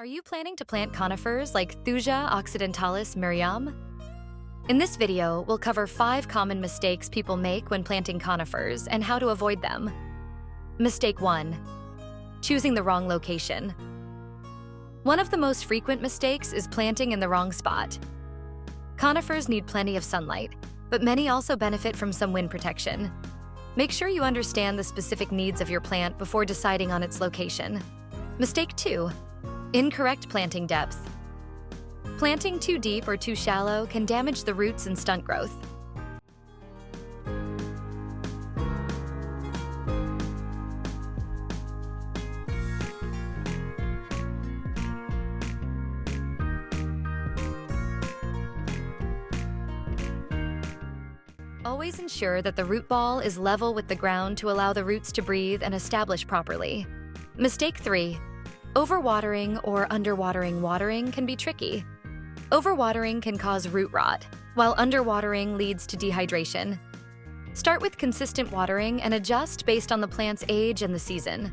Are you planning to plant conifers like Thuja, occidentalis, Mirjam? In this video, we'll cover 5 common mistakes people make when planting conifers and how to avoid them. Mistake 1. Choosing the wrong location. One of the most frequent mistakes is planting in the wrong spot. Conifers need plenty of sunlight, but many also benefit from some wind protection. Make sure you understand the specific needs of your plant before deciding on its location. Mistake 2. Incorrect planting depth. Planting too deep or too shallow can damage the roots and stunt growth. Always ensure that the root ball is level with the ground to allow the roots to breathe and establish properly. Mistake 3. Overwatering or underwatering watering can be tricky. Overwatering can cause root rot, while underwatering leads to dehydration. Start with consistent watering and adjust based on the plant's age and the season.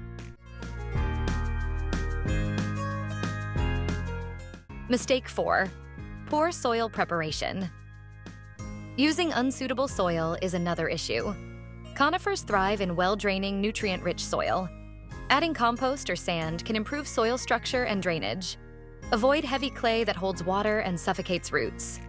Mistake 4. Poor soil preparation. Using unsuitable soil is another issue. Conifers thrive in well-draining, nutrient-rich soil. Adding compost or sand can improve soil structure and drainage. Avoid heavy clay that holds water and suffocates roots.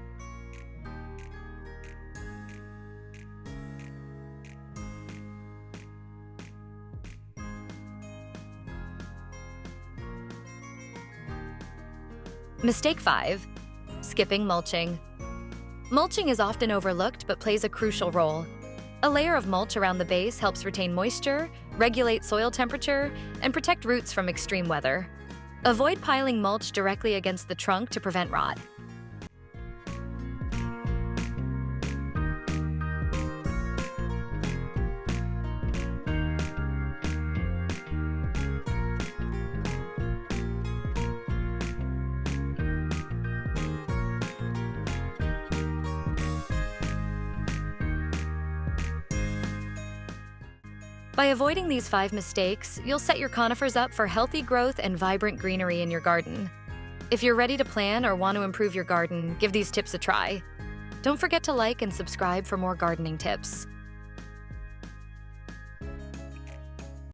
Mistake 5. Skipping mulching. Mulching is often overlooked but plays a crucial role. A layer of mulch around the base helps retain moisture, regulate soil temperature, and protect roots from extreme weather. Avoid piling mulch directly against the trunk to prevent rot. By avoiding these 5 mistakes, you'll set your conifers up for healthy growth and vibrant greenery in your garden. If you're ready to plan or want to improve your garden, give these tips a try. Don't forget to like and subscribe for more gardening tips.